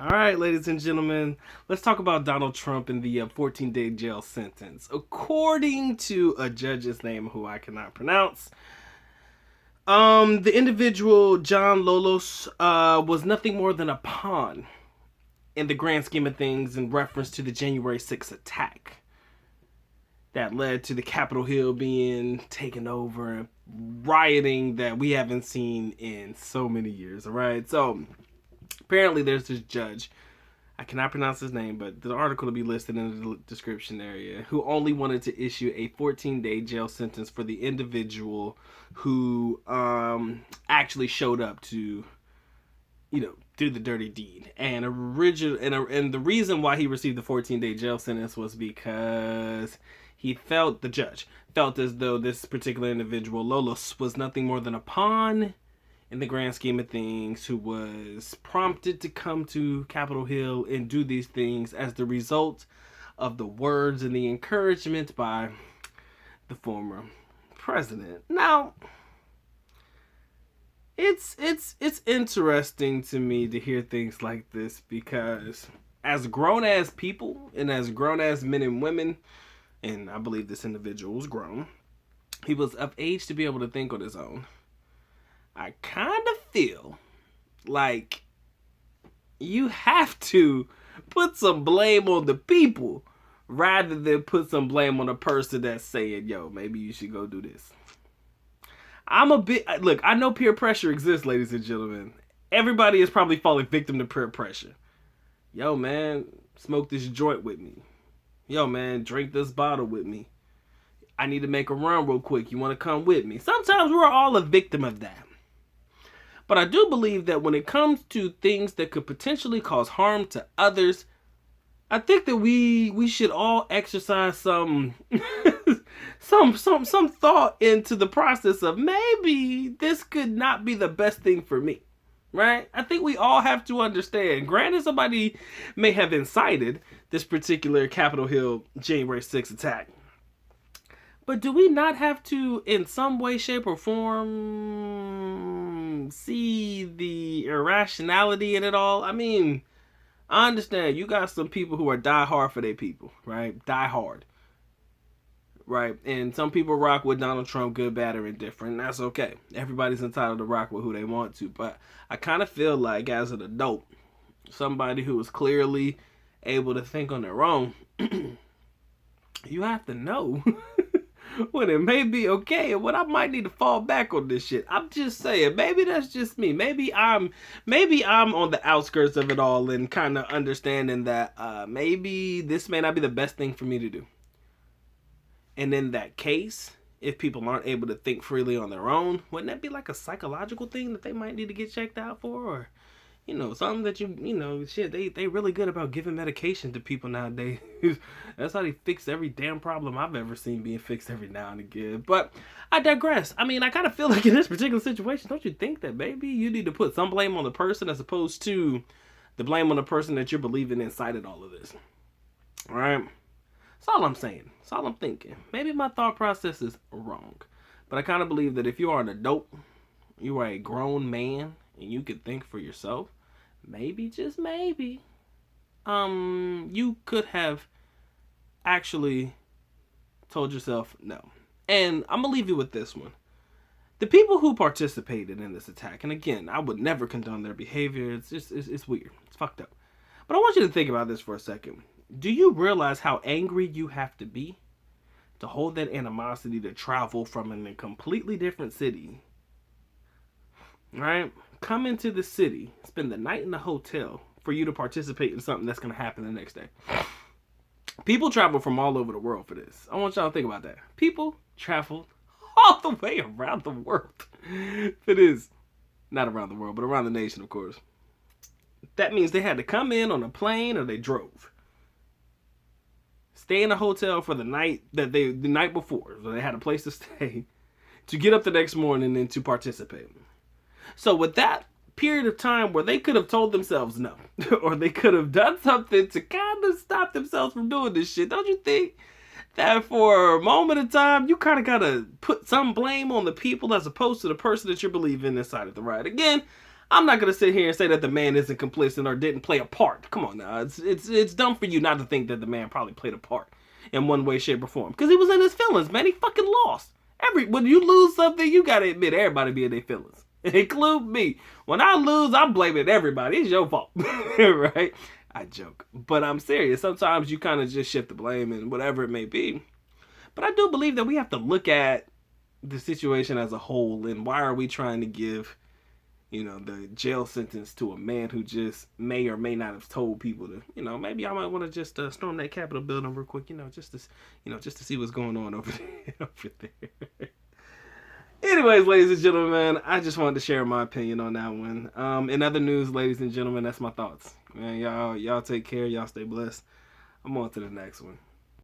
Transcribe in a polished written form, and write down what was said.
All right, ladies and gentlemen, let's talk about Donald Trump and the 14-day jail sentence. According to a judge's name who I cannot pronounce, the individual, John Lolos, was nothing more than a pawn in the grand scheme of things in reference to the January 6th attack that led to the Capitol Hill being taken over and rioting that we haven't seen in so many years, all right? So apparently there's this judge, I cannot pronounce his name, but the article will be listed in the description area, who only wanted to issue a 14-day jail sentence for the individual who actually showed up to, do the dirty deed. And and the reason why he received the 14-day jail sentence was because the judge felt as though this particular individual, Lolos, was nothing more than a pawn in the grand scheme of things, who was prompted to come to Capitol Hill and do these things as the result of the words and the encouragement by the former president. Now, it's interesting to me to hear things like this, because as grown as people and as grown as men and women, and I believe this individual was grown, he was of age to be able to think on his own. I kind of feel like you have to put some blame on the people rather than put some blame on a person that's saying, yo, maybe you should go do this. Look, I know peer pressure exists, ladies and gentlemen. Everybody is probably falling victim to peer pressure. Yo, man, smoke this joint with me. Yo, man, drink this bottle with me. I need to make a run real quick. You want to come with me? Sometimes we're all a victim of that. But I do believe that when it comes to things that could potentially cause harm to others, I think that we should all exercise some some thought into the process of maybe this could not be the best thing for me. Right? I think we all have to understand. Granted, somebody may have incited this particular Capitol Hill January 6th attack. But do we not have to, in some way, shape, or form, see the irrationality in it all? I mean, I understand you got some people who are die hard for their people, right? Die hard. Right? And some people rock with Donald Trump, good, bad, or indifferent. That's okay. Everybody's entitled to rock with who they want to. But I kind of feel like, as an adult, somebody who is clearly able to think on their own, you have to know when it may be okay and when I might need to fall back on this shit. I'm just saying, maybe that's just me. Maybe I'm on the outskirts of it all and kind of understanding that maybe this may not be the best thing for me to do. And in that case, if people aren't able to think freely on their own, wouldn't that be like a psychological thing that they might need to get checked out for? Or, something that they really good about giving medication to people nowadays. That's how they fix every damn problem I've ever seen being fixed every now and again. But I digress. I mean, I kind of feel like in this particular situation, don't you think that maybe you need to put some blame on the person as opposed to the blame on the person that you're believing incited all of this? All right? That's all I'm saying. That's all I'm thinking. Maybe my thought process is wrong. But I kind of believe that if you are an adult, you are a grown man, and you can think for yourself, maybe, just maybe, you could have actually told yourself no. And I'm going to leave you with this one. The people who participated in this attack, and again, I would never condone their behavior. It's weird. It's fucked up. But I want you to think about this for a second. Do you realize how angry you have to be to hold that animosity to travel from a completely different city? Right? Come into the city, spend the night in the hotel for you to participate in something that's going to happen the next day. People travel from all over the world for this. I want y'all to think about that. People traveled all the way around the world for this. Not around the world, but around the nation, of course. That means they had to come in on a plane or they drove. Stay in a hotel for the night before, so they had a place to stay, to get up the next morning and to participate. So with that period of time where they could have told themselves no, or they could have done something to kind of stop themselves from doing this shit, don't you think that for a moment of time, you kind of got to put some blame on the people as opposed to the person that you're believing inside of the riot? Again, I'm not gonna sit here and say that the man isn't complicit or didn't play a part. Come on now, it's dumb for you not to think that the man probably played a part in one way, shape, or form because he was in his feelings, man. He fucking lost. When you lose something, you gotta admit everybody be in their feelings, include me. When I lose, I'm blaming everybody. It's your fault, right? I joke, but I'm serious. Sometimes you kind of just shift the blame and whatever it may be. But I do believe that we have to look at the situation as a whole and why are we trying to give the jail sentence to a man who just may or may not have told people to, maybe I might want to just storm that Capitol building real quick, just to see what's going on over there. Anyways, ladies and gentlemen, I just wanted to share my opinion on that one. In other news, ladies and gentlemen, that's my thoughts. Man, y'all take care. Y'all stay blessed. I'm on to the next one.